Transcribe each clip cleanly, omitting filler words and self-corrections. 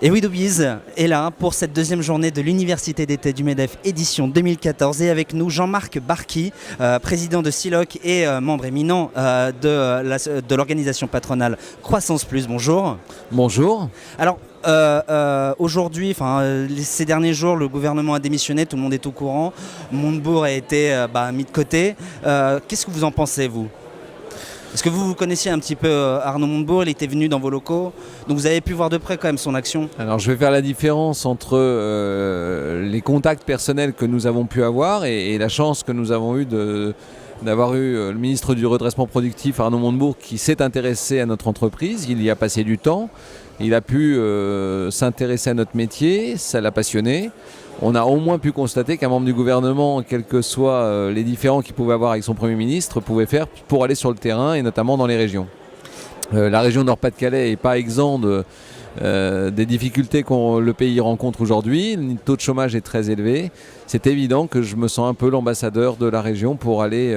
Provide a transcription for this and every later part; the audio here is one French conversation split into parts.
Et oui, Doubiz est là pour cette deuxième journée de l'Université d'été du MEDEF édition 2014 et avec nous Jean-Marc Barky, président de SILOC et membre éminent de l'organisation patronale Croissance Plus. Bonjour. Bonjour. Alors aujourd'hui, ces derniers jours, le gouvernement a démissionné, tout le monde est au courant. Montebourg a été mis de côté. Qu'est-ce que vous en pensez, vous ? Est-ce que vous connaissiez un petit peu Arnaud Montebourg? Il était venu dans vos locaux, donc vous avez pu voir de près quand même son action. Alors je vais faire la différence entre les contacts personnels que nous avons pu avoir et la chance que nous avons eue d'avoir eu le ministre du redressement productif Arnaud Montebourg qui s'est intéressé à notre entreprise. Il y a passé du temps, il a pu s'intéresser à notre métier, ça l'a passionné. On a au moins pu constater qu'un membre du gouvernement, quels que soient les différends qu'il pouvait avoir avec son Premier ministre, pouvait faire pour aller sur le terrain et notamment dans les régions. La région Nord-Pas-de-Calais n'est pas exempte des difficultés que le pays rencontre aujourd'hui. Le taux de chômage est très élevé. C'est évident que je me sens un peu l'ambassadeur de la région pour aller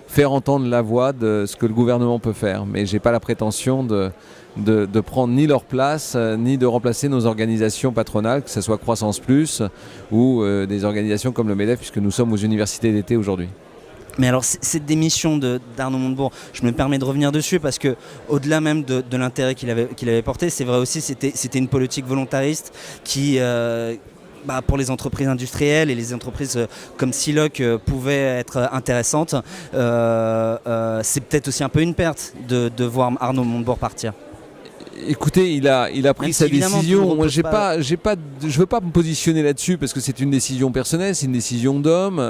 faire entendre la voix de ce que le gouvernement peut faire. Mais je n'ai pas la prétention de prendre ni leur place, ni de remplacer nos organisations patronales, que ce soit Croissance Plus ou des organisations comme le MEDEF, puisque nous sommes aux universités d'été aujourd'hui. Mais alors cette démission d'Arnaud Montebourg, je me permets de revenir dessus parce que au-delà même de l'intérêt qu'il avait porté, c'est vrai aussi c'était une politique volontariste qui pour les entreprises industrielles et les entreprises comme SILOC pouvaient être intéressantes. C'est peut-être aussi un peu une perte de voir Arnaud Montebourg partir. Écoutez, il a pris sa décision. Moi, je veux pas me positionner là-dessus parce que c'est une décision personnelle, c'est une décision d'homme.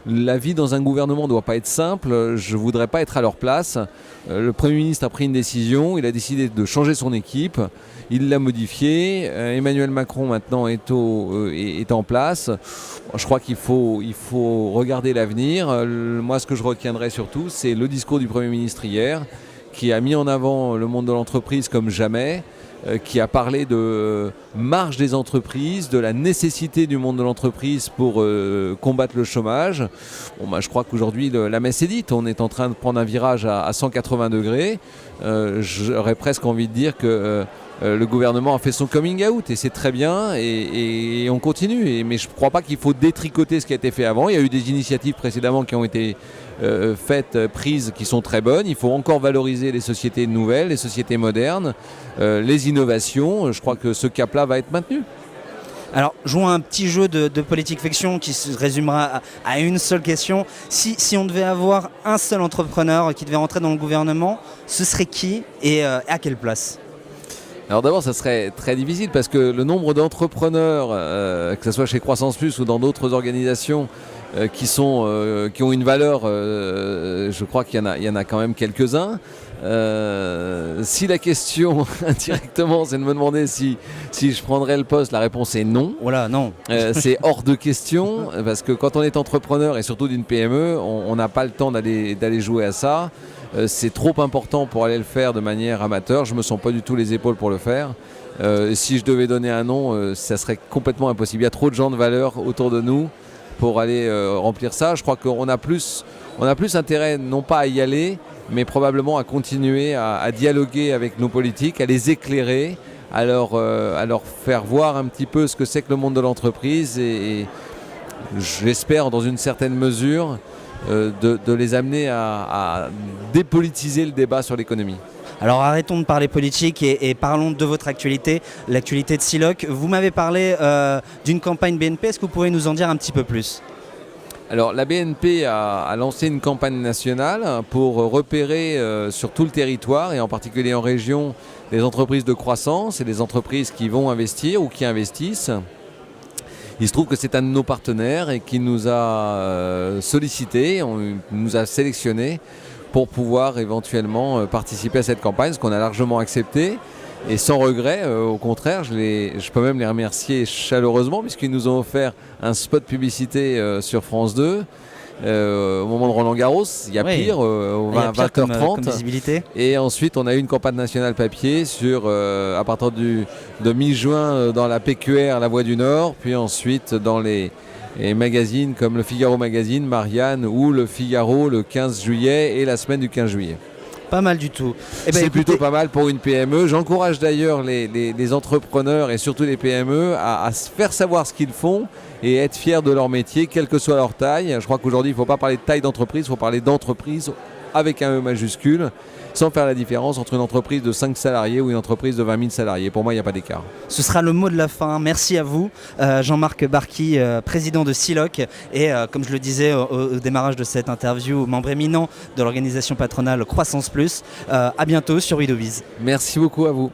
La vie dans un gouvernement ne doit pas être simple. Je voudrais pas être à leur place. Le Premier ministre a pris une décision. Il a décidé de changer son équipe. Il l'a modifiée. Emmanuel Macron maintenant est en place. Je crois qu'il faut regarder l'avenir. Moi, ce que je retiendrai surtout, c'est le discours du Premier ministre hier, qui a mis en avant le monde de l'entreprise comme jamais, qui a parlé de marge des entreprises, de la nécessité du monde de l'entreprise pour combattre le chômage. Je crois qu'aujourd'hui, la messe est dite. On est en train de prendre un virage à 180 degrés. J'aurais presque envie de dire que le gouvernement a fait son coming out et c'est très bien et on continue. Mais je ne crois pas qu'il faut détricoter ce qui a été fait avant. Il y a eu des initiatives précédemment qui ont été prises qui sont très bonnes. Il faut encore valoriser les sociétés nouvelles, les sociétés modernes, les innovations. Je crois que ce cap-là va être maintenu. Alors, jouons un petit jeu de politique fiction qui se résumera à une seule question. Si on devait avoir un seul entrepreneur qui devait rentrer dans le gouvernement, ce serait qui et à quelle place ? Alors d'abord, ça serait très difficile parce que le nombre d'entrepreneurs, que ce soit chez Croissance Plus ou dans d'autres organisations, qui ont une valeur, je crois qu'il y en a quand même quelques-uns. Si la question indirectement c'est de me demander si je prendrais le poste, la réponse est non. Voilà, non. C'est hors de question parce que quand on est entrepreneur et surtout d'une PME, on n'a pas le temps d'aller jouer à ça. C'est trop important pour aller le faire de manière amateur. Je ne me sens pas du tout les épaules pour le faire. Si je devais donner un nom, ça serait complètement impossible. Il y a trop de gens de valeur autour de nous pour aller remplir ça. Je crois qu'on a plus intérêt non pas à y aller, mais probablement à continuer à dialoguer avec nos politiques, à les éclairer, à leur faire voir un petit peu ce que c'est que le monde de l'entreprise et j'espère dans une certaine mesure de les amener à dépolitiser le débat sur l'économie. Alors arrêtons de parler politique et parlons de votre actualité, l'actualité de SILOC. Vous m'avez parlé d'une campagne BNP, est-ce que vous pourriez nous en dire un petit peu plus ? Alors la BNP a lancé une campagne nationale pour repérer sur tout le territoire et en particulier en région les entreprises de croissance et les entreprises qui vont investir ou qui investissent. Il se trouve que c'est un de nos partenaires et qui nous a sollicité, nous a sélectionné pour pouvoir éventuellement participer à cette campagne, ce qu'on a largement accepté. Et sans regret, au contraire, je peux même les remercier chaleureusement puisqu'ils nous ont offert un spot publicité sur France 2 au moment de Roland Garros. Il y a pire, au 20h30. Comme visibilité. Et ensuite, on a eu une campagne nationale papier à partir de mi-juin dans la PQR La Voix du Nord, puis ensuite dans les magazines comme le Figaro Magazine, Marianne ou le Figaro le 15 juillet et la semaine du 15 juillet. Pas mal du tout. C'est plutôt pas mal pour une PME. J'encourage d'ailleurs les entrepreneurs et surtout les PME à faire savoir ce qu'ils font et être fiers de leur métier, quelle que soit leur taille. Je crois qu'aujourd'hui, il ne faut pas parler de taille d'entreprise, il faut parler d'entreprise avec un E majuscule, sans faire la différence entre une entreprise de 5 salariés ou une entreprise de 20 000 salariés. Pour moi, il n'y a pas d'écart. Ce sera le mot de la fin. Merci à vous, Jean-Marc Barky, président de Siloc, et comme je le disais au démarrage de cette interview, membre éminent de l'organisation patronale Croissance Plus. À bientôt sur Widowiz. Merci beaucoup à vous.